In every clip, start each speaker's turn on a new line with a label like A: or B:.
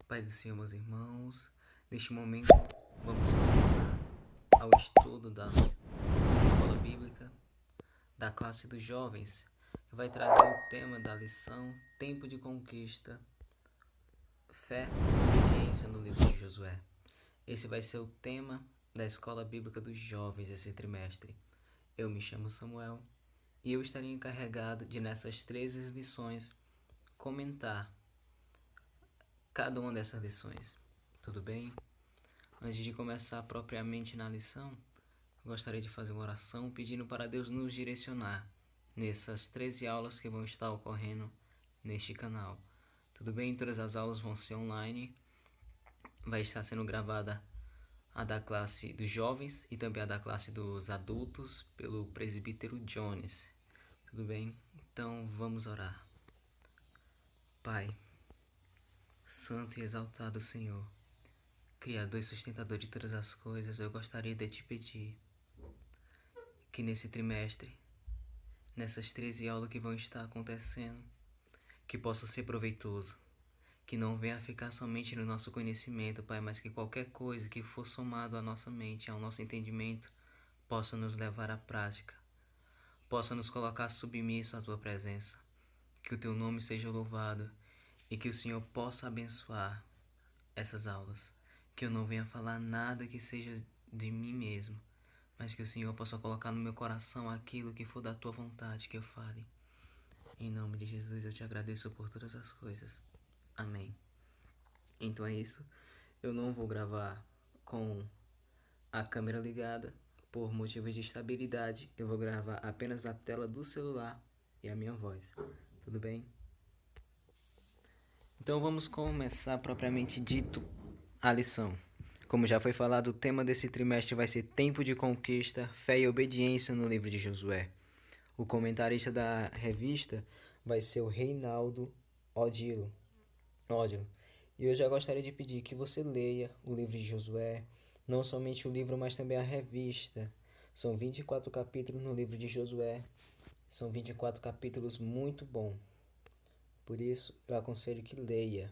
A: Pai do Senhor, meus irmãos, neste momento vamos começar ao estudo da Escola Bíblica da classe dos jovens, que vai trazer o tema da lição Tempo de Conquista, Fé e Obediência no livro de Josué. Esse vai ser o tema da Escola Bíblica dos Jovens esse trimestre. Eu me chamo Samuel e eu estarei encarregado de, nessas 13 lições, comentar cada uma dessas lições. Tudo bem? Antes de começar propriamente na lição, gostaria de fazer uma oração pedindo para Deus nos direcionar nessas 13 aulas que vão estar ocorrendo neste canal. Tudo bem? Todas as aulas vão ser online. Vai estar sendo gravada a da classe dos jovens e também a da classe dos adultos pelo presbítero Jones. Tudo bem? Então vamos orar. Pai, santo e exaltado Senhor, Criador e sustentador de todas as coisas, eu gostaria de te pedir que nesse trimestre, nessas 13 aulas que vão estar acontecendo, que possa ser proveitoso, que não venha ficar somente no nosso conhecimento, Pai, mas que qualquer coisa que for somado à nossa mente, ao nosso entendimento, possa nos levar à prática, possa nos colocar submisso à Tua presença, que o Teu nome seja louvado e que o Senhor possa abençoar essas aulas, que eu não venha falar nada que seja de mim mesmo, mas que o Senhor possa colocar no meu coração aquilo que for da Tua vontade que eu fale. Em nome de Jesus eu te agradeço por todas as coisas. Amém. Então é isso. Eu não vou gravar com a câmera ligada por motivos de estabilidade. Eu vou gravar apenas a tela do celular e a minha voz. Tudo bem? Então vamos começar propriamente dito a lição. Como já foi falado, o tema desse trimestre vai ser Tempo de Conquista, Fé e Obediência no livro de Josué. O comentarista da revista vai ser o Reinaldo Odilo. E eu já gostaria de pedir que você leia o livro de Josué, não somente o livro, mas também a revista. São 24 capítulos no livro de Josué. São 24 capítulos muito bons. Por isso, eu aconselho que leia.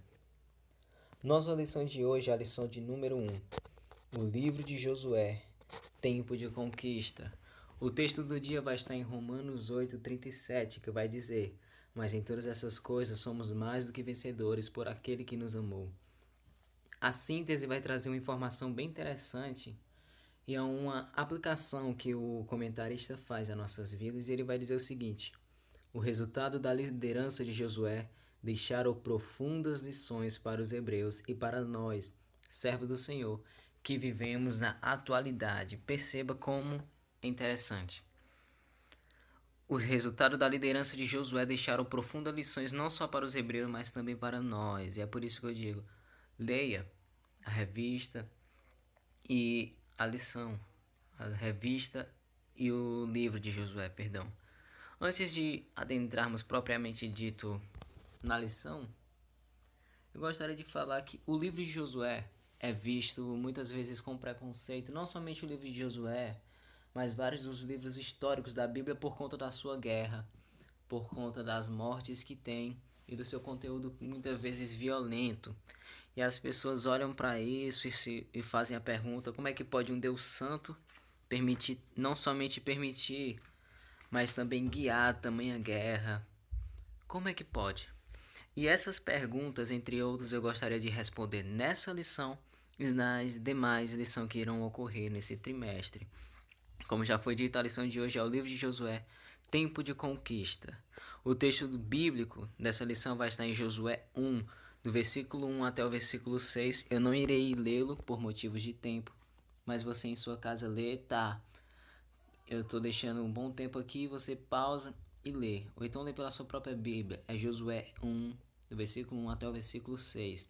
A: Nossa lição de hoje é a lição de número 1. O livro de Josué, Tempo de Conquista. O texto do dia vai estar em Romanos 8:37, que vai dizer: Mas em todas essas coisas somos mais do que vencedores por aquele que nos amou. A síntese vai trazer uma informação bem interessante e é uma aplicação que o comentarista faz às nossas vidas, e ele vai dizer o seguinte: o resultado da liderança de Josué deixaram profundas lições para os hebreus e para nós, servos do Senhor, que vivemos na atualidade. Perceba como é interessante. O resultado da liderança de Josué deixaram profundas lições não só para os hebreus, mas também para nós. E é por isso que eu digo, leia a revista e a lição. A revista e o livro de Josué, perdão. Antes de adentrarmos propriamente dito na lição, eu gostaria de falar que o livro de Josué é visto muitas vezes com preconceito, não somente o livro de Josué, mas vários dos livros históricos da Bíblia por conta da sua guerra, por conta das mortes que tem e do seu conteúdo muitas vezes violento. E as pessoas olham para isso e fazem a pergunta: como é que pode um Deus santo permitir, não somente permitir, mas também guiar tamanha guerra? Como é que pode? E essas perguntas, entre outras, eu gostaria de responder nessa lição e nas demais lições que irão ocorrer nesse trimestre. Como já foi dito, a lição de hoje é o livro de Josué, Tempo de Conquista. O texto bíblico dessa lição vai estar em Josué 1, do versículo 1 até o versículo 6. Eu não irei lê-lo por motivos de tempo, mas você em sua casa lê, tá? Eu estou deixando um bom tempo aqui, você pausa e lê. Ou então lê pela sua própria Bíblia. É Josué 1, do versículo 1 até o versículo 6.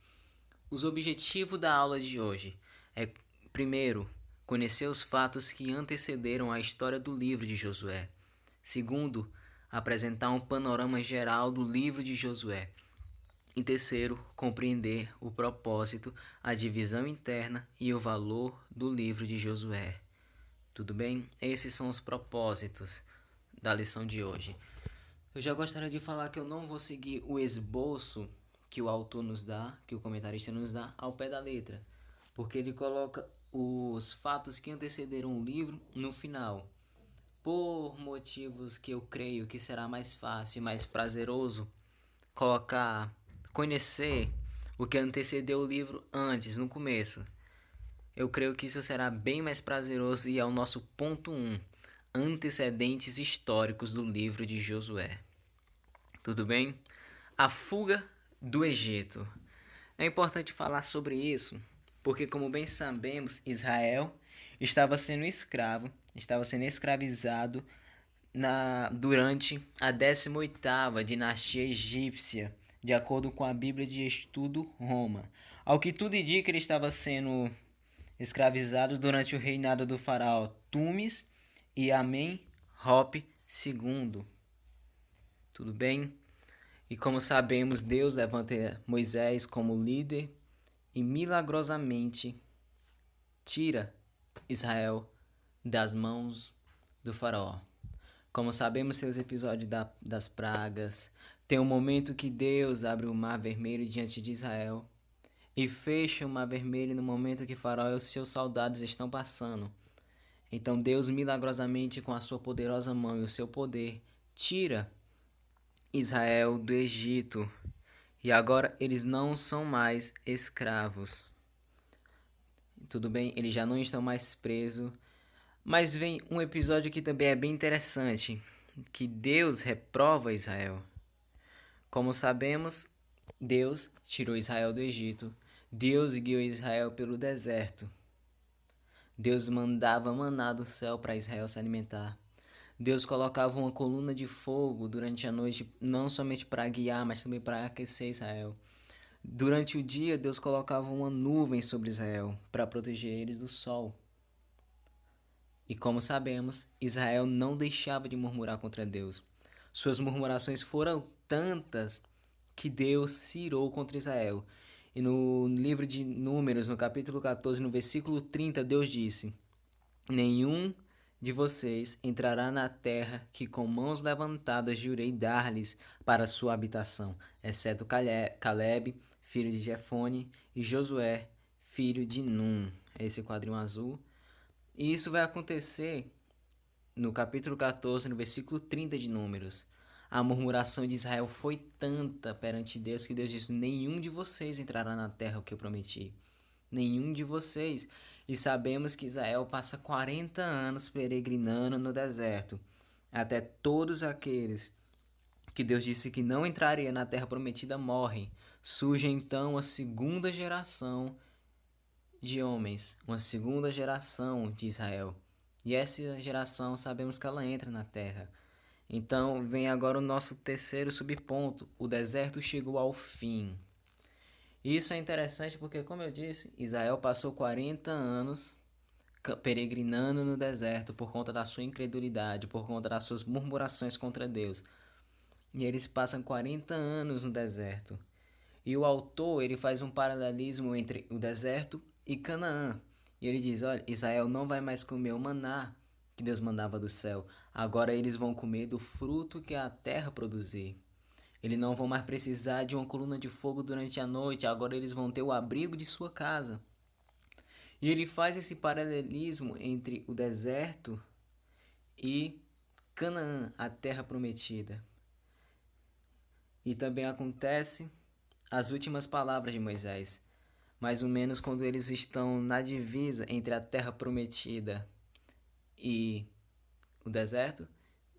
A: Os objetivos da aula de hoje é, primeiro, conhecer os fatos que antecederam a história do livro de Josué. Segundo, apresentar um panorama geral do livro de Josué. E terceiro, compreender o propósito, a divisão interna e o valor do livro de Josué. Tudo bem? Esses são os propósitos da lição de hoje. Eu já gostaria de falar que eu não vou seguir o esboço que o autor nos dá, que o comentarista nos dá, ao pé da letra, porque ele coloca os fatos que antecederam o livro no final, por motivos que eu creio que será mais fácil e mais prazeroso colocar, conhecer o que antecedeu o livro antes, no começo. Eu creio que isso será bem mais prazeroso e é o nosso ponto 1, antecedentes históricos do livro de Josué. Tudo bem? A fuga do Egito. É importante falar sobre isso, porque como bem sabemos, Israel estava sendo escravo, estava sendo escravizado durante a 18ª dinastia egípcia, de acordo com a Bíblia de Estudo Roma. Ao que tudo indica, ele estava sendo escravizado durante o reinado do faraó Tumis e Amenhotep II. Tudo bem? E como sabemos, Deus levanta Moisés como líder e milagrosamente tira Israel das mãos do faraó. Como sabemos, tem os episódios das pragas, tem um momento que Deus abre o mar vermelho diante de Israel e fecha o mar vermelho no momento que Faraó e os seus soldados estão passando. Então Deus milagrosamente, com a sua poderosa mão e o seu poder, tira Israel do Egito. E agora eles não são mais escravos. Tudo bem? Eles já não estão mais presos. Mas vem um episódio que também é bem interessante, que Deus reprova Israel. Como sabemos, Deus tirou Israel do Egito. Deus guiou Israel pelo deserto. Deus mandava maná do céu para Israel se alimentar. Deus colocava uma coluna de fogo durante a noite, não somente para guiar, mas também para aquecer Israel. Durante o dia, Deus colocava uma nuvem sobre Israel para proteger eles do sol. E como sabemos, Israel não deixava de murmurar contra Deus. Suas murmurações foram tantas que Deus se irou contra Israel. E no livro de Números, no capítulo 14, no versículo 30, Deus disse: Nenhum de vocês entrará na terra que com mãos levantadas jurei dar-lhes para sua habitação, exceto Caleb, filho de Jefone, e Josué, filho de Num. Esse quadrinho azul. E isso vai acontecer no capítulo 14, no versículo 30 de Números. A murmuração de Israel foi tanta perante Deus que Deus disse: Nenhum de vocês entrará na terra que eu prometi. Nenhum de vocês. E sabemos que Israel passa 40 anos peregrinando no deserto, até todos aqueles que Deus disse que não entraria na terra prometida morrem. Surge então a segunda geração de homens, uma segunda geração de Israel. E essa geração sabemos que ela entra na terra. Então vem agora o nosso terceiro subponto: o deserto chegou ao fim. Isso é interessante porque, como eu disse, Israel passou 40 anos peregrinando no deserto por conta da sua incredulidade, por conta das suas murmurações contra Deus. E eles passam 40 anos no deserto. E o autor ele faz um paralelismo entre o deserto e Canaã. E ele diz: olha, Israel não vai mais comer o maná que Deus mandava do céu. Agora eles vão comer do fruto que a terra produzir. Eles não vão mais precisar de uma coluna de fogo durante a noite. Agora eles vão ter o abrigo de sua casa. E ele faz esse paralelismo entre o deserto e Canaã, a terra prometida. E também acontece as últimas palavras de Moisés, mais ou menos quando eles estão na divisa entre a terra prometida e o deserto.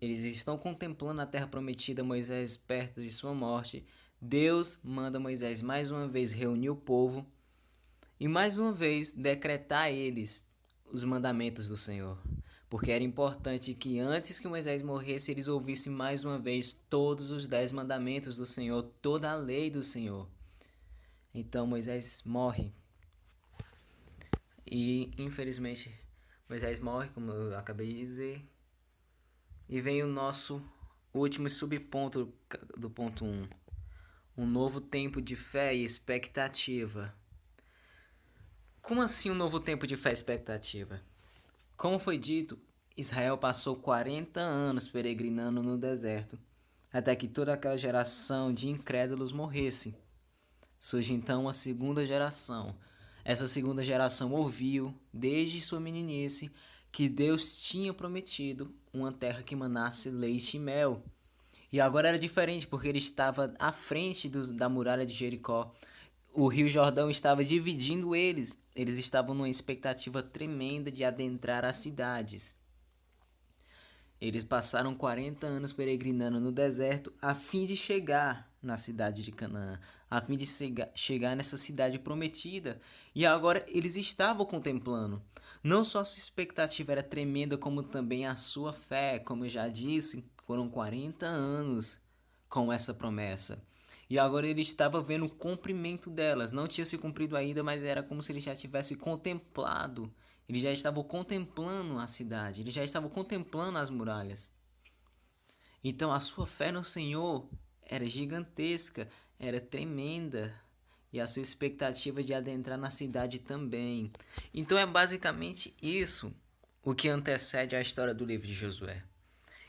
A: Eles estão contemplando a terra prometida, Moisés perto de sua morte. Deus manda Moisés mais uma vez reunir o povo e mais uma vez decretar a eles os mandamentos do Senhor. Porque era importante que antes que Moisés morresse, eles ouvissem mais uma vez todos os 10 mandamentos do Senhor, toda a lei do Senhor. Então Moisés morre. E infelizmente Moisés morre, como eu acabei de dizer. E vem o nosso último subponto do ponto 1. Um novo tempo de fé e expectativa. Como assim um novo tempo de fé e expectativa? Como foi dito, Israel passou 40 anos peregrinando no deserto, até que toda aquela geração de incrédulos morresse. Surge então uma segunda geração. Essa segunda geração ouviu, desde sua meninice, que Deus tinha prometido uma terra que manasse leite e mel. E agora era diferente, porque ele estava à frente da muralha de Jericó. O Rio Jordão estava dividindo eles. Eles estavam numa expectativa tremenda de adentrar as cidades. Eles passaram 40 anos peregrinando no deserto a fim de chegar na cidade de Canaã, a fim de chegar nessa cidade prometida. E agora eles estavam contemplando. Não só sua expectativa era tremenda, como também a sua fé. Como eu já disse, foram 40 anos com essa promessa. E agora ele estava vendo o cumprimento delas. Não tinha se cumprido ainda, mas era como se ele já tivesse contemplado. Ele já estava contemplando a cidade. Ele já estava contemplando as muralhas. Então a sua fé no Senhor era gigantesca, era tremenda. E a sua expectativa de adentrar na cidade também. Então é basicamente isso o que antecede a história do livro de Josué.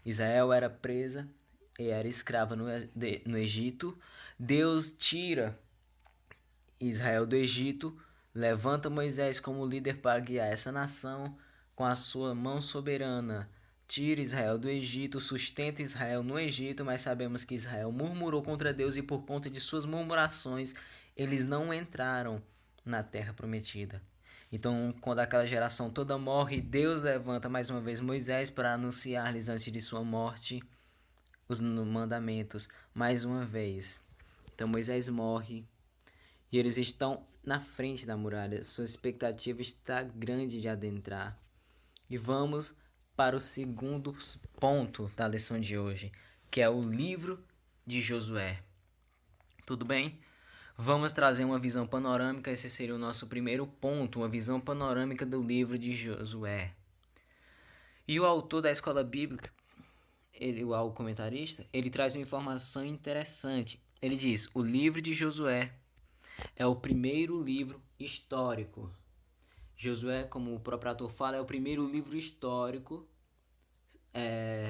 A: Israel era presa e era escrava no Egito. Deus tira Israel do Egito, levanta Moisés como líder para guiar essa nação com a sua mão soberana. Tira Israel do Egito, sustenta Israel no Egito, mas sabemos que Israel murmurou contra Deus e por conta de suas murmurações, eles não entraram na terra prometida. Então, quando aquela geração toda morre, Deus levanta mais uma vez Moisés para anunciar-lhes antes de sua morte os mandamentos mais uma vez. Então Moisés morre e eles estão na frente da muralha. Sua expectativa está grande de adentrar. E vamos para o segundo ponto da lição de hoje, que é o livro de Josué. Tudo bem? Vamos trazer uma visão panorâmica. Esse seria o nosso primeiro ponto, uma visão panorâmica do livro de Josué. E o autor da escola bíblica, o comentarista, ele traz uma informação interessante. Ele diz: o livro de Josué é o primeiro livro histórico. Josué, como o próprio autor fala, é o primeiro livro histórico.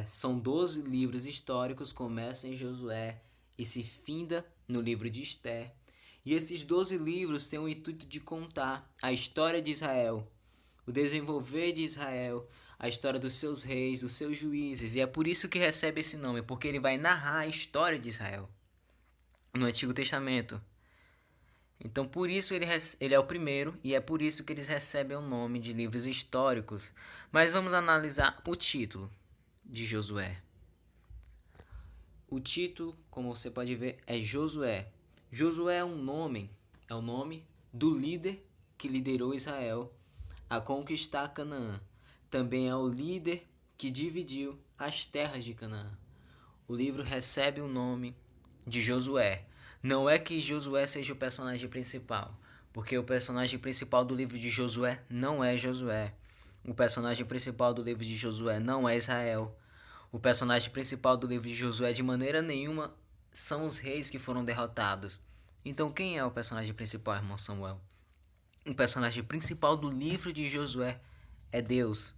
A: São 12 livros históricos, começa em Josué e se finda no livro de Esther. E esses 12 livros têm o intuito de contar a história de Israel, o desenvolver de Israel, a história dos seus reis, dos seus juízes. E é por isso que recebe esse nome, porque ele vai narrar a história de Israel no Antigo Testamento. Então por isso ele é o primeiro e é por isso que eles recebem o nome de livros históricos. Mas vamos analisar o título de Josué. O título, como você pode ver, é Josué. Josué é o nome do líder que liderou Israel a conquistar Canaã. Também é o líder que dividiu as terras de Canaã. O livro recebe o nome de Josué. Não é que Josué seja o personagem principal, porque o personagem principal do livro de Josué não é Josué. O personagem principal do livro de Josué não é Israel. O personagem principal do livro de Josué, de maneira nenhuma, são os reis que foram derrotados. Então quem é o personagem principal, irmão Samuel? O personagem principal do livro de Josué é Deus.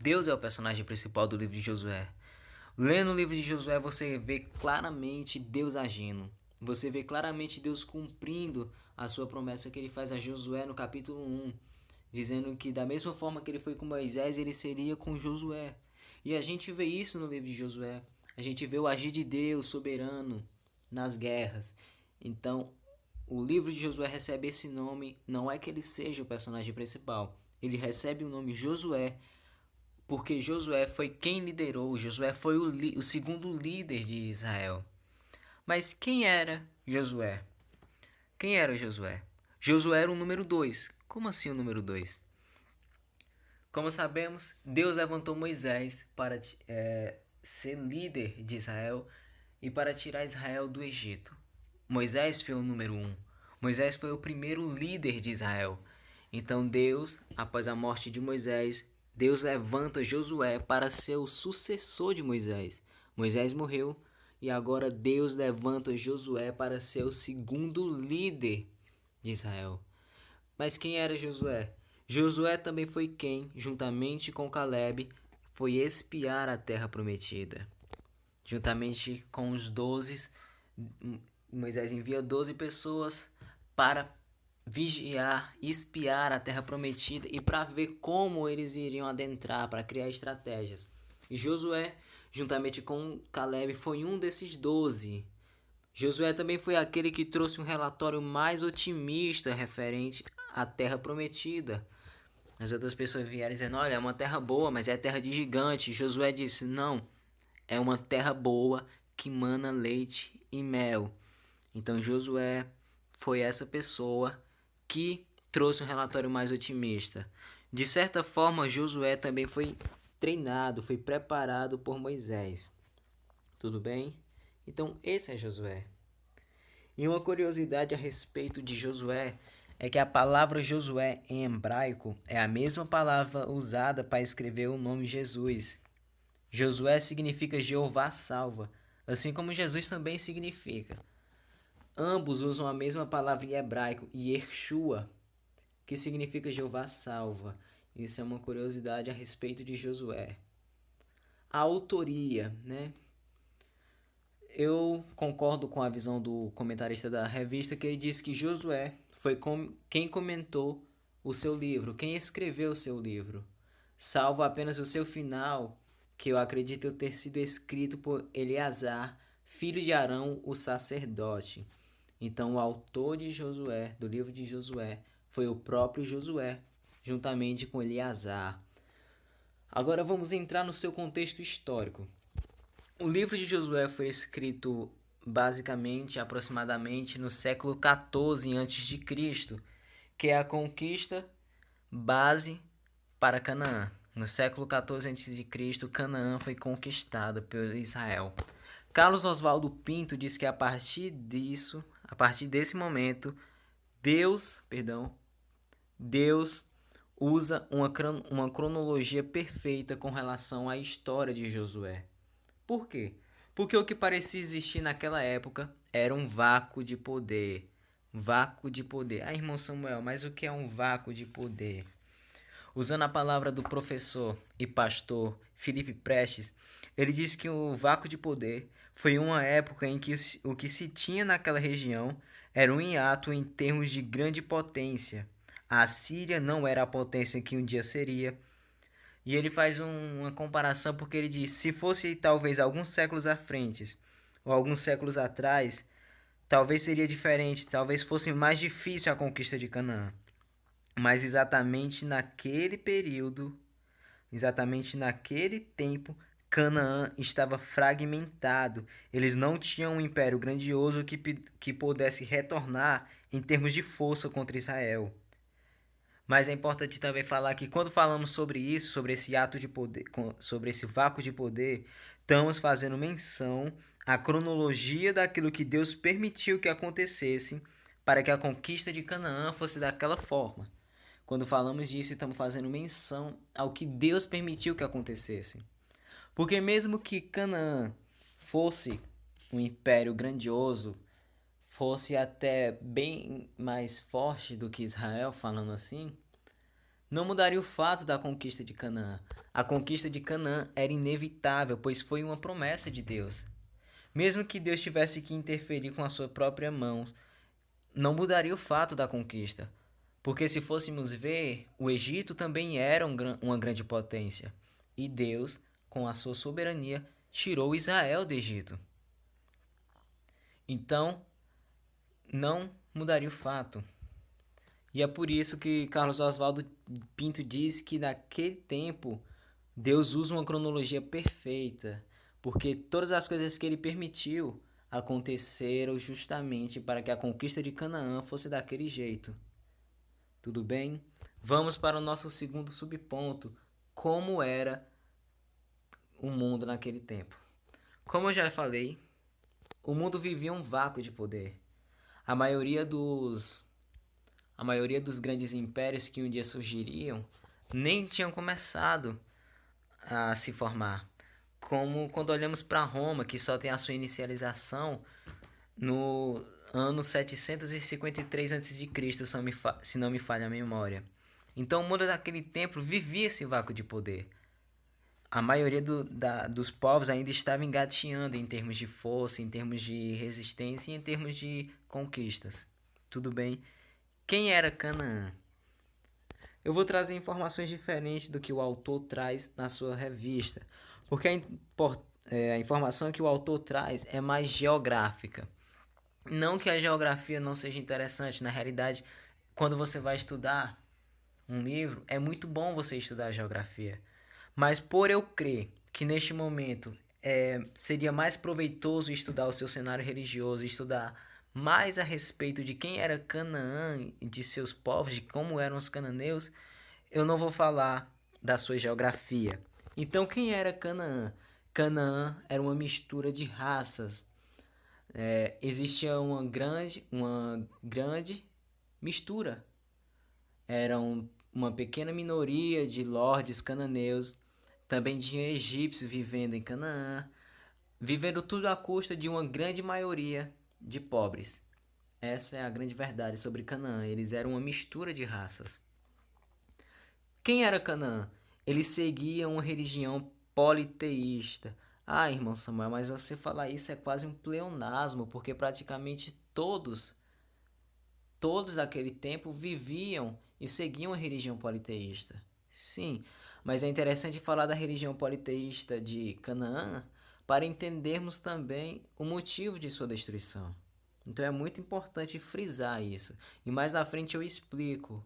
A: Deus é o personagem principal do livro de Josué. Lendo o livro de Josué, você vê claramente Deus agindo. Você vê claramente Deus cumprindo a sua promessa que ele faz a Josué no capítulo 1, dizendo que da mesma forma que ele foi com Moisés, ele seria com Josué. E a gente vê isso no livro de Josué. A gente vê o agir de Deus soberano nas guerras. Então, o livro de Josué recebe esse nome, não é que ele seja o personagem principal. Ele recebe o nome Josué porque Josué foi quem liderou. Josué foi o segundo líder de Israel. Mas quem era Josué? Quem era Josué? Josué era o número 2. Como assim o número 2? Como sabemos, Deus levantou Moisés para ser líder de Israel e para tirar Israel do Egito. Moisés foi o número 1. Moisés foi o primeiro líder de Israel. Então Deus, após a morte de Moisés, Deus levanta Josué para ser o sucessor de Moisés. Moisés morreu e agora Deus levanta Josué para ser o segundo líder de Israel. Mas quem era Josué? Josué também foi quem, juntamente com Caleb, foi espiar a terra prometida. Juntamente com os 12, Moisés envia 12 pessoas para vigiar, espiar a terra prometida e para ver como eles iriam adentrar, para criar estratégias. E Josué, juntamente com Caleb, foi um desses 12. Josué também foi aquele que trouxe um relatório mais otimista referente à terra prometida. As outras pessoas vieram dizendo, olha, é uma terra boa, mas é terra de gigante. Josué disse, não, é uma terra boa que mana leite e mel. Então Josué foi essa pessoa que trouxe um relatório mais otimista. De certa forma, Josué também foi treinado, foi preparado por Moisés. Tudo bem? Então esse é Josué. E uma curiosidade a respeito de Josué é que a palavra Josué em hebraico é a mesma palavra usada para escrever o nome Jesus. Josué significa Jeová salva, assim como Jesus também significa. Ambos usam a mesma palavra em hebraico, Yeshua, que significa Jeová salva. Isso é uma curiosidade a respeito de Josué. A autoria, né? Eu concordo com a visão do comentarista da revista, que ele disse que Josué foi quem comentou o seu livro, quem escreveu o seu livro, salvo apenas o seu final, que eu acredito ter sido escrito por Eleazar, filho de Arão, o sacerdote. Então, o autor de Josué, do livro de Josué, foi o próprio Josué, juntamente com Eleazar. Agora vamos entrar no seu contexto histórico. O livro de Josué foi escrito basicamente, aproximadamente no século 14 a.C., que é a conquista base para Canaã. No século 14 a.C., Canaã foi conquistada por Israel. Carlos Oswaldo Pinto diz que a partir desse momento, Deus usa uma cronologia perfeita com relação à história de Josué. Por quê? Porque o que parecia existir naquela época era um vácuo de poder. Vácuo de poder. Ah, irmão Samuel, mas o que é um vácuo de poder? Usando a palavra do professor e pastor Felipe Prestes, ele diz que o vácuo de poder foi uma época em que o que se tinha naquela região era um hiato em termos de grande potência. A Síria não era a potência que um dia seria. E ele faz uma comparação porque ele diz, se fosse talvez alguns séculos à frente, ou alguns séculos atrás, talvez seria diferente, talvez fosse mais difícil a conquista de Canaã. Mas exatamente naquele período, exatamente naquele tempo, Canaã estava fragmentado. Eles não tinham um império grandioso que pudesse retornar em termos de força contra Israel. Mas é importante também falar que quando falamos sobre isso, sobre esse ato de poder, sobre esse vácuo de poder, estamos fazendo menção à cronologia daquilo que Deus permitiu que acontecesse para que a conquista de Canaã fosse daquela forma. Quando falamos disso, estamos fazendo menção ao que Deus permitiu que acontecesse. Porque mesmo que Canaã fosse um império grandioso, fosse até bem mais forte do que Israel, falando assim, não mudaria o fato da conquista de Canaã. A conquista de Canaã era inevitável, pois foi uma promessa de Deus. Mesmo que Deus tivesse que interferir com a sua própria mão, não mudaria o fato da conquista. Porque se fôssemos ver, o Egito também era uma grande potência. E Deus, com a sua soberania, tirou Israel do Egito. Então, não mudaria o fato. E é por isso que Carlos Oswaldo Pinto diz que naquele tempo Deus usa uma cronologia perfeita, porque todas as coisas que ele permitiu aconteceram justamente para que a conquista de Canaã fosse daquele jeito. Tudo bem? Vamos para o nosso segundo subponto, como era o mundo naquele tempo. Como eu já falei, o mundo vivia um vácuo de poder. A maioria dos grandes impérios que um dia surgiriam nem tinham começado a se formar. Como quando olhamos para Roma, que só tem a sua inicialização no ano 753 a.C., se não me falha a memória. Então o mundo daquele tempo vivia esse vácuo de poder. a maioria dos povos ainda estava engatinhando em termos de força, em termos de resistência e em termos de conquistas. Tudo bem? Quem era Canaã? Eu vou trazer informações diferentes do que o autor traz na sua revista, porque a informação que o autor traz é mais geográfica. Não que a geografia não seja interessante, na realidade, quando você vai estudar um livro, é muito bom você estudar a geografia. Mas por eu crer que neste momento seria mais proveitoso estudar o seu cenário religioso, estudar mais a respeito de quem era Canaã e de seus povos, de como eram os cananeus, eu não vou falar da sua geografia. Então, quem era Canaã? Canaã era uma mistura de raças. Existia uma grande mistura. Eram uma pequena minoria de lordes cananeus. Também tinha egípcios vivendo em Canaã, vivendo tudo à custa de uma grande maioria de pobres. Essa é a grande verdade sobre Canaã. Eles eram uma mistura de raças. Quem era Canaã? Eles seguiam uma religião politeísta. Ah, irmão Samuel, mas você falar isso é quase um pleonasmo, porque praticamente todos daquele tempo viviam e seguiam a religião politeísta. Sim, mas é interessante falar da religião politeísta de Canaã para entendermos também o motivo de sua destruição. Então é muito importante frisar isso. E mais na frente eu explico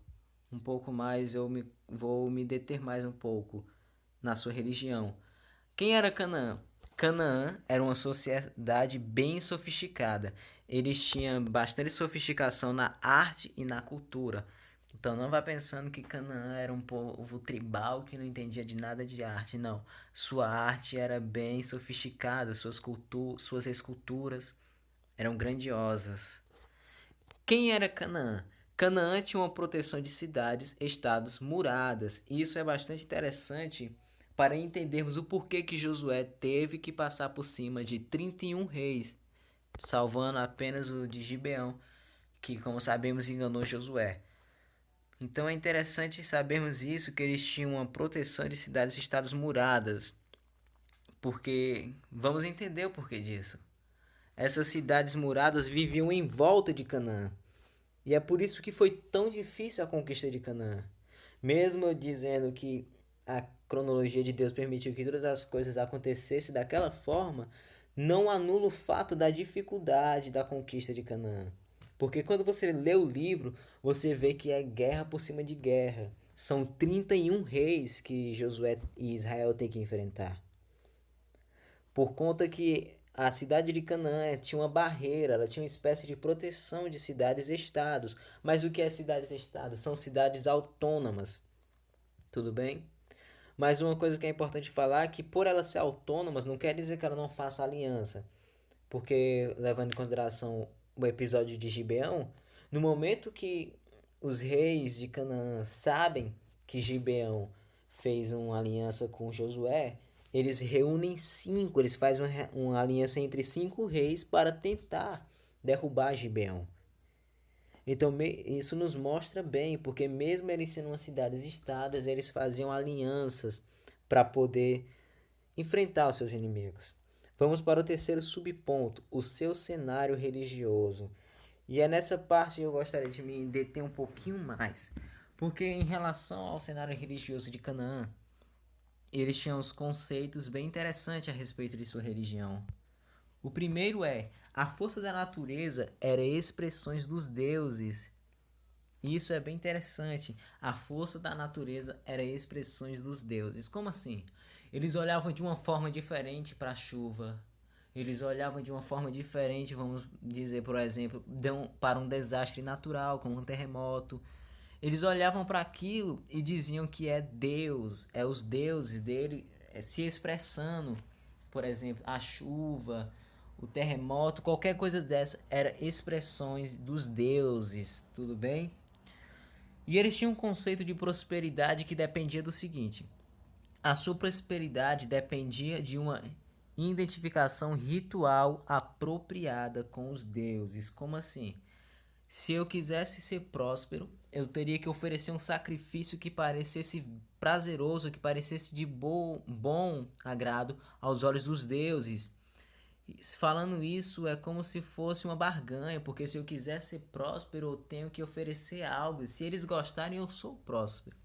A: um pouco mais, vou me deter mais um pouco na sua religião. Quem era Canaã? Canaã era uma sociedade bem sofisticada. Eles tinham bastante sofisticação na arte e na cultura. Então não vá pensando que Canaã era um povo tribal que não entendia de nada de arte. Não. Sua arte era bem sofisticada, suas esculturas eram grandiosas. Quem era Canaã? Canaã tinha uma proteção de cidades, estados muradas. E isso é bastante interessante para entendermos o porquê que Josué teve que passar por cima de 31 reis, salvando apenas o de Gibeão, que, como sabemos, enganou Josué. Então é interessante sabermos isso, que eles tinham uma proteção de cidades e estados muradas, porque vamos entender o porquê disso. Essas cidades muradas viviam em volta de Canaã. E é por isso que foi tão difícil a conquista de Canaã. Mesmo eu dizendo que a cronologia de Deus permitiu que todas as coisas acontecessem daquela forma, não anula o fato da dificuldade da conquista de Canaã. Porque quando você lê o livro, você vê que é guerra por cima de guerra. São 31 reis que Josué e Israel têm que enfrentar. Por conta que a cidade de Canaã tinha uma barreira, ela tinha uma espécie de proteção de cidades-estados. Mas o que é cidades-estados? São cidades autônomas. Tudo bem? Mas uma coisa que é importante falar é que por elas ser autônomas não quer dizer que ela não faça aliança. Porque, levando em consideração o episódio de Gibeão, no momento que os reis de Canaã sabem que Gibeão fez uma aliança com Josué, eles reúnem cinco, eles fazem uma aliança entre 5 reis para tentar derrubar Gibeão. Então isso nos mostra bem, porque mesmo eles sendo umas cidades-estados, eles faziam alianças para poder enfrentar os seus inimigos. Vamos para o terceiro subponto, o seu cenário religioso. E é nessa parte que eu gostaria de me deter um pouquinho mais. Porque em relação ao cenário religioso de Canaã, eles tinham uns conceitos bem interessantes a respeito de sua religião. O primeiro é, a força da natureza era expressões dos deuses. Isso é bem interessante. A força da natureza era expressões dos deuses. Como assim? Eles olhavam de uma forma diferente para a chuva. Eles olhavam de uma forma diferente, vamos dizer, por exemplo, para um desastre natural, como um terremoto. Eles olhavam para aquilo e diziam que é Deus, é os deuses dele se expressando. Por exemplo, a chuva, o terremoto, qualquer coisa dessa, era expressões dos deuses, tudo bem? E eles tinham um conceito de prosperidade que dependia do seguinte: a sua prosperidade dependia de uma identificação ritual apropriada com os deuses. Como assim? Se eu quisesse ser próspero, eu teria que oferecer um sacrifício que parecesse prazeroso, que parecesse de bom agrado aos olhos dos deuses. Falando isso, é como se fosse uma barganha, porque se eu quiser ser próspero, eu tenho que oferecer algo. E se eles gostarem, eu sou próspero.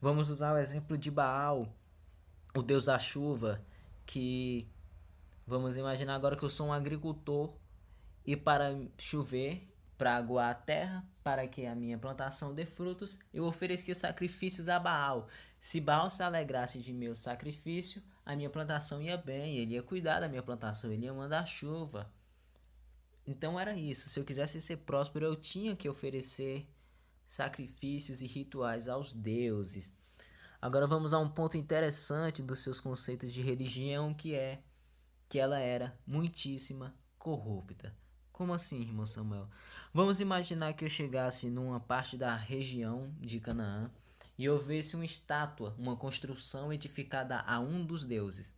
A: Vamos usar o exemplo de Baal, o deus da chuva, que vamos imaginar agora que eu sou um agricultor e para chover, para aguar a terra, para que a minha plantação dê frutos, eu oferecia sacrifícios a Baal. Se Baal se alegrasse de meu sacrifício, a minha plantação ia bem, ele ia cuidar da minha plantação, ele ia mandar chuva. Então era isso. Se eu quisesse ser próspero, eu tinha que oferecer sacrifícios e rituais aos deuses. Agora vamos a um ponto interessante dos seus conceitos de religião, que é que ela era muitíssima corrupta. Como assim, irmão Samuel? Vamos imaginar que eu chegasse numa parte da região de Canaã e eu visse uma estátua, uma construção edificada a um dos deuses.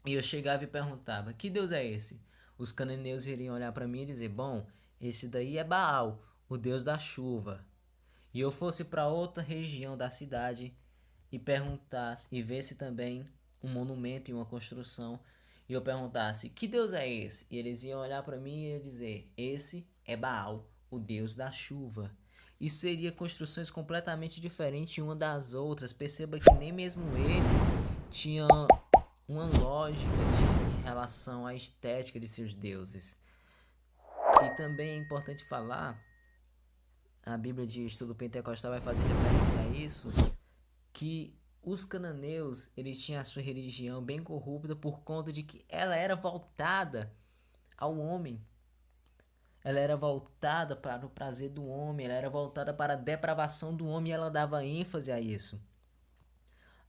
A: E eu chegava e perguntava: que Deus é esse? Os cananeus iriam olhar para mim e dizer: bom, esse daí é Baal, o Deus da chuva. E eu fosse para outra região da cidade e perguntasse e visse também um monumento e uma construção, e eu perguntasse: que Deus é esse? E eles iam olhar para mim e iam dizer: esse é Baal, o Deus da chuva. E seria construções completamente diferentes uma das outras. Perceba que nem mesmo eles tinham uma lógica em relação à estética de seus deuses. E também é importante falar, a Bíblia de Estudo Pentecostal vai fazer referência a isso, que os cananeus, eles tinham a sua religião bem corrupta por conta de que ela era voltada ao homem. Ela era voltada para o prazer do homem, ela era voltada para a depravação do homem e ela dava ênfase a isso.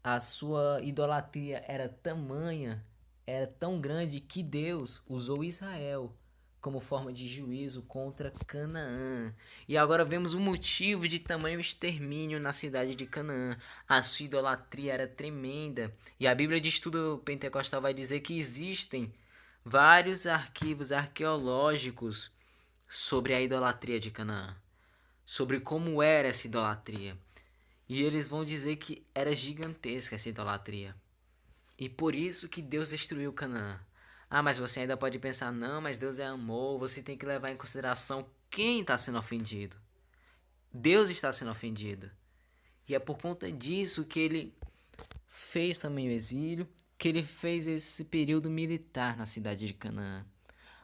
A: A sua idolatria era tamanha, era tão grande que Deus usou Israel como forma de juízo contra Canaã. E agora vemos o motivo de tamanho extermínio na cidade de Canaã. A sua idolatria era tremenda. E a Bíblia de Estudo Pentecostal vai dizer que existem vários arquivos arqueológicos sobre a idolatria de Canaã, sobre como era essa idolatria. E eles vão dizer que era gigantesca essa idolatria. E por isso que Deus destruiu Canaã. Ah, mas você ainda pode pensar, não, mas Deus é amor, você tem que levar em consideração quem está sendo ofendido. Deus está sendo ofendido. E é por conta disso que ele fez também o exílio, que ele fez esse período militar na cidade de Canaã.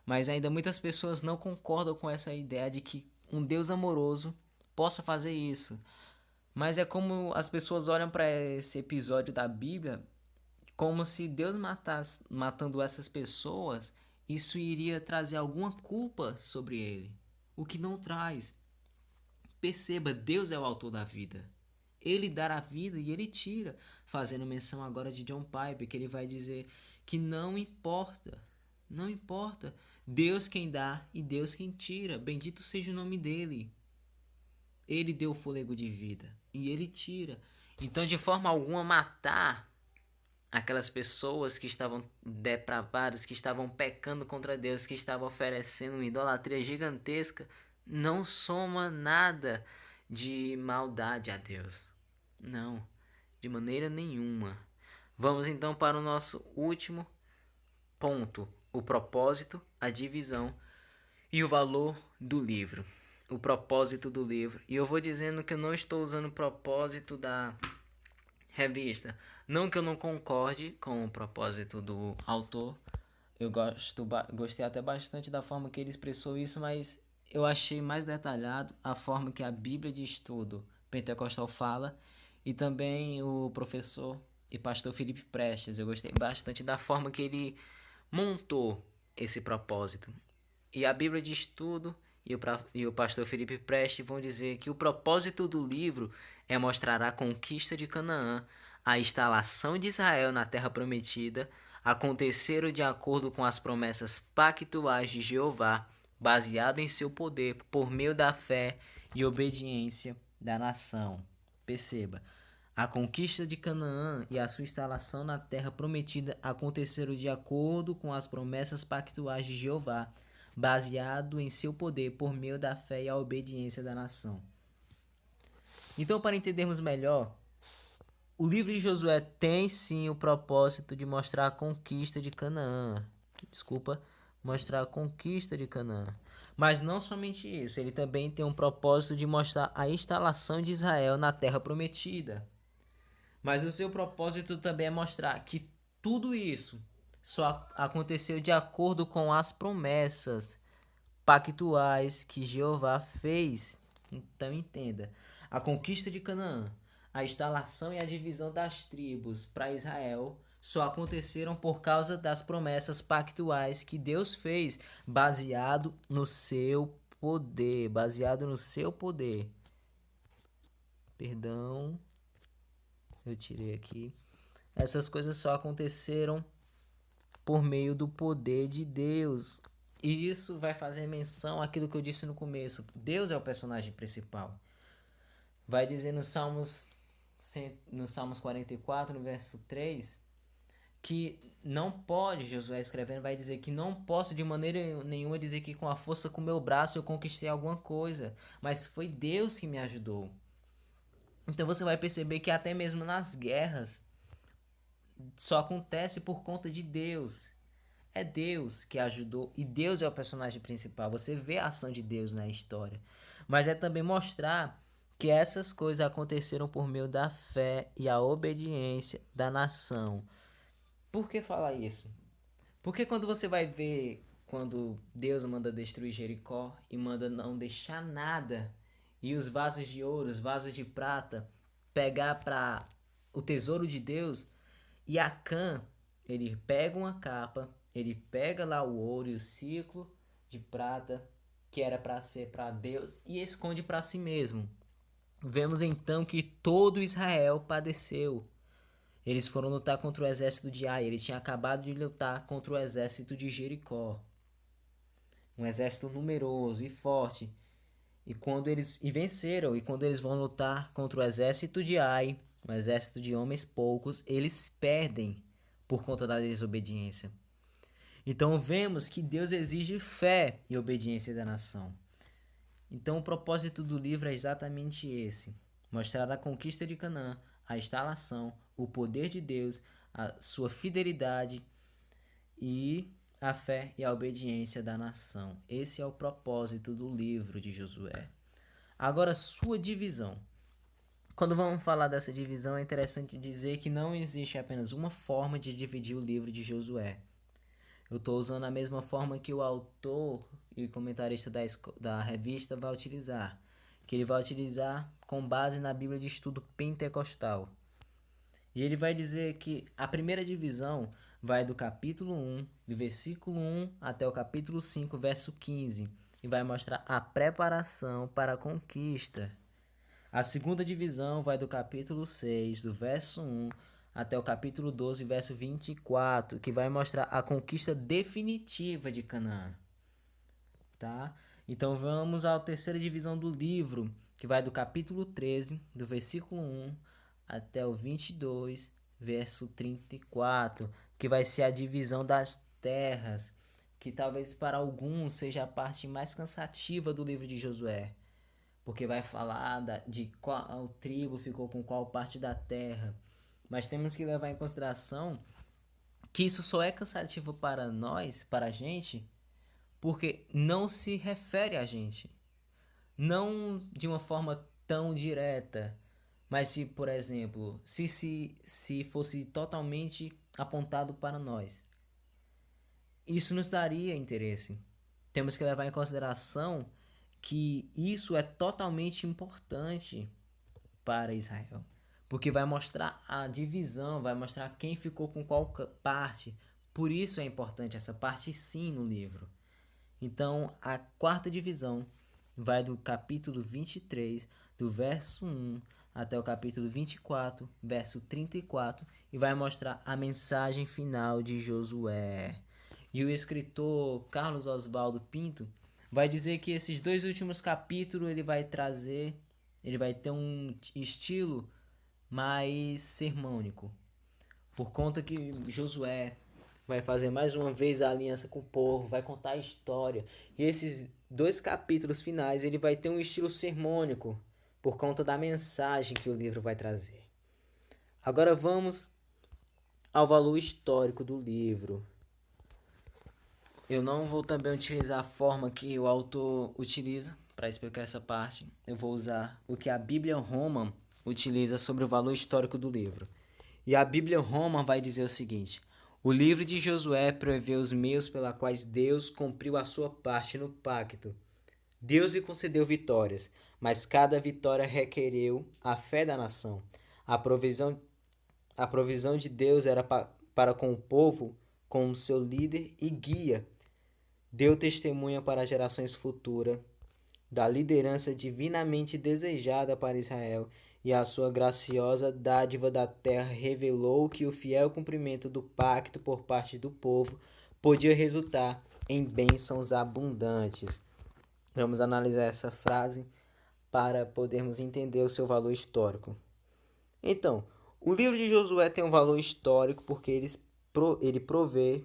A: Mas ainda muitas pessoas não concordam com essa ideia de que um Deus amoroso possa fazer isso. Mas é como as pessoas olham para esse episódio da Bíblia como se Deus matando essas pessoas, isso iria trazer alguma culpa sobre ele. O que não traz. Perceba, Deus é o autor da vida. Ele dá a vida e ele tira. Fazendo menção agora de John Piper, que ele vai dizer que não importa. Não importa. Deus quem dá e Deus quem tira. Bendito seja o nome dele. Ele deu o fôlego de vida e ele tira. Então, de forma alguma, matar aquelas pessoas que estavam depravadas, que estavam pecando contra Deus, que estavam oferecendo uma idolatria gigantesca, não soma nada de maldade a Deus. Não, de maneira nenhuma. Vamos então para o nosso último ponto: o propósito, a divisão e o valor do livro. O propósito do livro. E eu vou dizendo que eu não estou usando o propósito da revista. Não que eu não concorde com o propósito do autor. Eu gostei até bastante da forma que ele expressou isso, mas eu achei mais detalhado a forma que a Bíblia de Estudo Pentecostal fala e também o professor e pastor Felipe Prestes. Eu gostei bastante da forma que ele montou esse propósito. E a Bíblia de Estudo e o pastor Felipe Prestes vão dizer que o propósito do livro é mostrar a conquista de Canaã, a instalação de Israel na terra prometida, aconteceram de acordo com as promessas pactuais de Jeová, baseado em seu poder por meio da fé e obediência da nação. Perceba, a conquista de Canaã e a sua instalação na terra prometida aconteceram de acordo com as promessas pactuais de Jeová, baseado em seu poder por meio da fé e a obediência da nação. Então, para entendermos melhor, o livro de Josué tem sim o propósito de mostrar a conquista de Canaã. Mostrar a conquista de Canaã. Mas não somente isso, ele também tem um propósito de mostrar a instalação de Israel na terra prometida. Mas o seu propósito também é mostrar que tudo isso só aconteceu de acordo com as promessas pactuais que Jeová fez. Então entenda, a conquista de Canaã, a instalação e a divisão das tribos para Israel só aconteceram por causa das promessas pactuais que Deus fez, baseado no seu poder, Perdão, eu tirei aqui. Essas coisas só aconteceram por meio do poder de Deus. E isso vai fazer menção àquilo que eu disse no começo. Deus é o personagem principal. Vai dizer no Salmos 44, no verso 3, que não pode, Josué escrevendo, vai dizer que não posso de maneira nenhuma dizer que com a força com meu braço eu conquistei alguma coisa, mas foi Deus que me ajudou. Então você vai perceber que até mesmo nas guerras só acontece por conta de Deus. É Deus que ajudou e Deus é o personagem principal. Você vê a ação de Deus na história. Mas é também mostrar que essas coisas aconteceram por meio da fé e a obediência da nação. Por que falar isso? Porque quando você vai ver quando Deus manda destruir Jericó e manda não deixar nada e os vasos de ouro, os vasos de prata pegar para o tesouro de Deus, e Acã, ele pega uma capa, ele pega lá o ouro e o ciclo de prata que era para ser para Deus e esconde para si mesmo. Vemos então que todo Israel padeceu. Eles foram lutar contra o exército de Ai. Eles tinham acabado de lutar contra o exército de Jericó. Um exército numeroso e forte. E venceram. E quando eles vão lutar contra o exército de Ai, um exército de homens poucos, eles perdem por conta da desobediência. Então vemos que Deus exige fé e obediência da nação. Então o propósito do livro é exatamente esse: mostrar a conquista de Canaã, a instalação, o poder de Deus, a sua fidelidade e a fé e a obediência da nação. Esse é o propósito do livro de Josué. Agora, sua divisão. Quando vamos falar dessa divisão, é interessante dizer que não existe apenas uma forma de dividir o livro de Josué. Eu estou usando a mesma forma que o autor e comentarista da revista vai utilizar, que ele vai utilizar com base na Bíblia de Estudo Pentecostal. E ele vai dizer que a primeira divisão vai do capítulo 1, do versículo 1 até o capítulo 5, verso 15, e vai mostrar a preparação para a conquista. A segunda divisão vai do capítulo 6, do verso 1 até o capítulo 12, verso 24, que vai mostrar a conquista definitiva de Canaã. Tá? Então vamos à terceira divisão do livro, que vai do capítulo 13, do versículo 1 até o 22, verso 34, que vai ser a divisão das terras, que talvez para alguns seja a parte mais cansativa do livro de Josué, porque vai falar de qual tribo ficou com qual parte da terra. Mas temos que levar em consideração que isso só é cansativo para nós, para a gente, porque não se refere a gente. Não de uma forma tão direta, mas se, por exemplo, se fosse totalmente apontado para nós, isso nos daria interesse. Temos que levar em consideração que isso é totalmente importante para Israel, porque vai mostrar a divisão, vai mostrar quem ficou com qual parte. Por isso é importante essa parte sim no livro. Então, a quarta divisão vai do capítulo 23, do verso 1 até o capítulo 24, verso 34, e vai mostrar a mensagem final de Josué. E o escritor Carlos Oswaldo Pinto vai dizer que esses dois últimos capítulos ele vai ter um estilo mais sermônico, por conta que Josué vai fazer mais uma vez a aliança com o povo, vai contar a história. E esses 2 capítulos finais, ele vai ter um estilo sermônico, por conta da mensagem que o livro vai trazer. Agora vamos ao valor histórico do livro. Eu não vou também utilizar a forma que o autor utiliza para explicar essa parte. Eu vou usar o que a Bíblia Roma utiliza sobre o valor histórico do livro. E a Bíblia Roma vai dizer o seguinte: o livro de Josué prevê os meios pela quais Deus cumpriu a sua parte no pacto. Deus lhe concedeu vitórias, mas cada vitória requereu a fé da nação. A provisão, a provisão de Deus era para com o povo, com o seu líder e guia. Deu testemunha para gerações futuras da liderança divinamente desejada para Israel, e a sua graciosa dádiva da terra revelou que o fiel cumprimento do pacto por parte do povo podia resultar em bênçãos abundantes. Vamos analisar essa frase para podermos entender o seu valor histórico. Então, o livro de Josué tem um valor histórico porque ele provê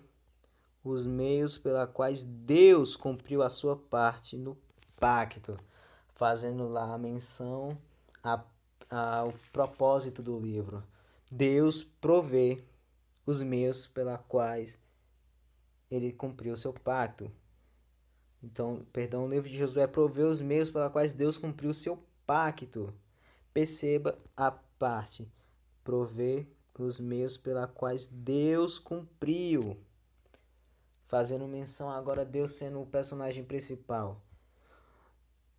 A: os meios pela quais Deus cumpriu a sua parte no pacto, fazendo lá a menção ao propósito do livro. Deus provê os meios pela quais ele cumpriu o seu pacto. Então, o livro de Josué provê os meios pela quais Deus cumpriu o seu pacto. Perceba a parte. Provê os meios pela quais Deus cumpriu. Fazendo menção agora a Deus sendo o personagem principal.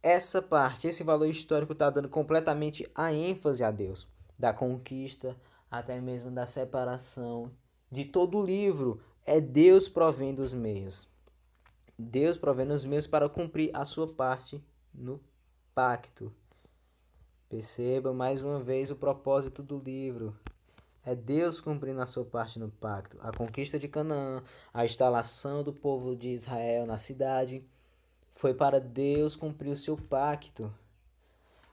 A: Essa parte, esse valor histórico está dando completamente a ênfase a Deus. Da conquista, até mesmo da separação. De todo o livro, é Deus provendo os meios. Deus provendo os meios para cumprir a sua parte no pacto. Perceba mais uma vez o propósito do livro. É Deus cumprindo a sua parte no pacto. A conquista de Canaã, a instalação do povo de Israel na cidade, foi para Deus cumprir o seu pacto.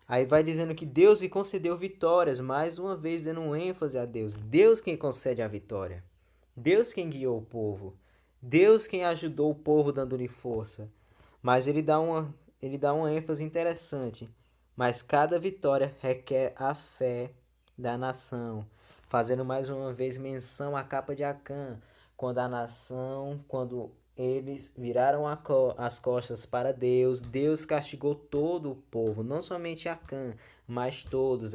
A: Aí vai dizendo que Deus lhe concedeu vitórias, mais uma vez dando um ênfase a Deus. Deus quem concede a vitória. Deus quem guiou o povo. Deus quem ajudou o povo dando-lhe força. Mas ele dá uma ênfase interessante. Mas cada vitória requer a fé da nação. Fazendo mais uma vez menção à capa de Acã. Quando eles viraram as costas para Deus, Deus castigou todo o povo, não somente Acã, mas todos,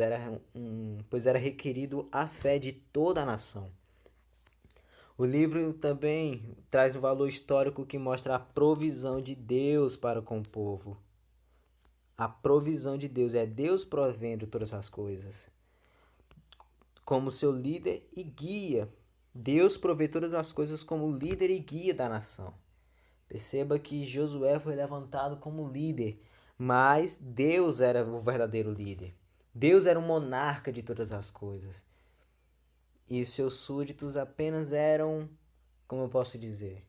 A: pois era requerido a fé de toda a nação. O livro também traz um valor histórico que mostra a provisão de Deus para com o povo. A provisão de Deus é Deus provendo todas as coisas. Como seu líder e guia. Deus provê todas as coisas como líder e guia da nação. Perceba que Josué foi levantado como líder, mas Deus era o verdadeiro líder. Deus era o monarca de todas as coisas. E seus súditos apenas eram, como eu posso dizer,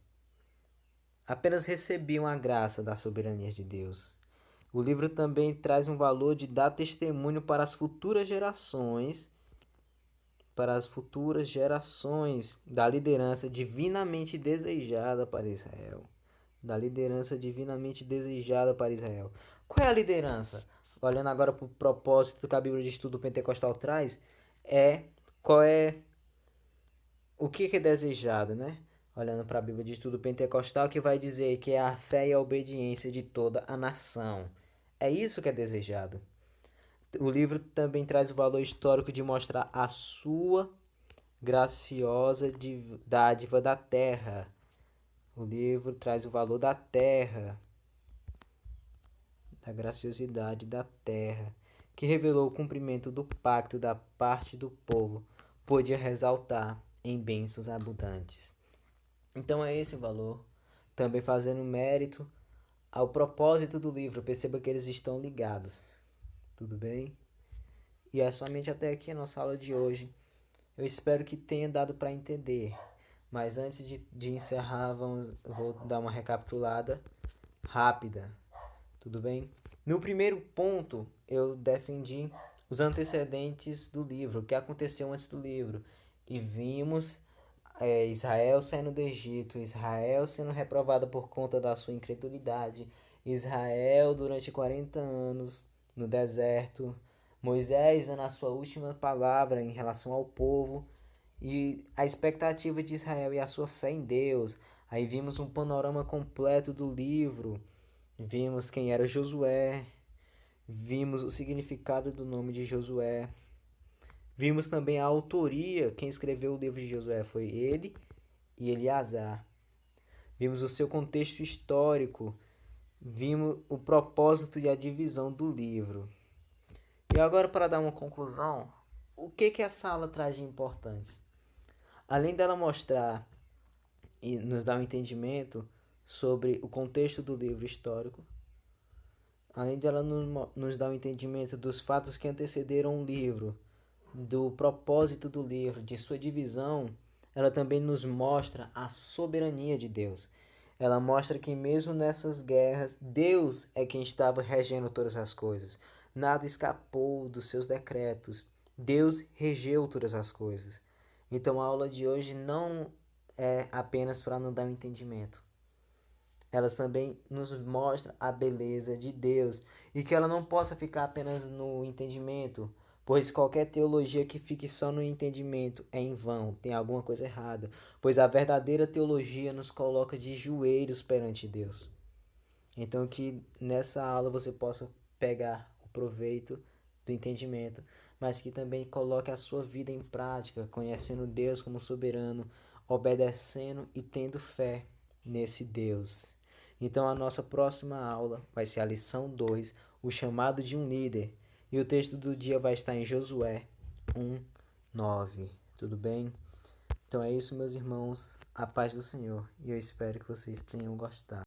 A: apenas recebiam a graça da soberania de Deus. O livro também traz um valor de dar testemunho para as futuras gerações, da liderança divinamente desejada para Israel. Da liderança divinamente desejada para Israel. Qual é a liderança? Olhando agora para o propósito que a Bíblia de Estudo Pentecostal traz, o que é desejado, né? Olhando para a Bíblia de Estudo Pentecostal, que vai dizer que é a fé e a obediência de toda a nação. É isso que é desejado. O livro também traz o valor histórico de mostrar a sua graciosa dádiva da terra. O livro traz o valor da terra, da graciosidade da terra, que revelou o cumprimento do pacto da parte do povo, podia ressaltar em bênçãos abundantes. Então é esse o valor, também fazendo mérito ao propósito do livro. Perceba que eles estão ligados. Tudo bem? E é somente até aqui a nossa aula de hoje. Eu espero que tenha dado para entender. Mas antes de encerrar, vou dar uma recapitulada rápida. Tudo bem? No primeiro ponto, eu defendi os antecedentes do livro, o que aconteceu antes do livro. E vimos Israel saindo do Egito, Israel sendo reprovada por conta da sua incredulidade, Israel durante 40 anos no deserto, Moisés dando a sua última palavra em relação ao povo e a expectativa de Israel e a sua fé em Deus. Aí vimos um panorama completo do livro, vimos quem era Josué, vimos o significado do nome de Josué, vimos também a autoria, quem escreveu o livro de Josué foi ele e Eleazar. Vimos o seu contexto histórico, vimos o propósito e a divisão do livro. E agora, para dar uma conclusão, o que essa aula traz de importante? Além dela mostrar e nos dar um entendimento sobre o contexto do livro histórico, além dela nos dar um entendimento dos fatos que antecederam o livro, do propósito do livro, de sua divisão, ela também nos mostra a soberania de Deus. Ela mostra que mesmo nessas guerras, Deus é quem estava regendo todas as coisas. Nada escapou dos seus decretos. Deus regeu todas as coisas. Então a aula de hoje não é apenas para nos dar um entendimento. Elas também nos mostram a beleza de Deus e que ela não possa ficar apenas no entendimento, pois qualquer teologia que fique só no entendimento é em vão, tem alguma coisa errada, pois a verdadeira teologia nos coloca de joelhos perante Deus. Então que nessa aula você possa pegar o proveito do entendimento, mas que também coloque a sua vida em prática, conhecendo Deus como soberano, obedecendo e tendo fé nesse Deus. Então a nossa próxima aula vai ser a lição 2, o chamado de um líder. E o texto do dia vai estar em Josué 1:9. Tudo bem? Então é isso, meus irmãos. A paz do Senhor. E eu espero que vocês tenham gostado.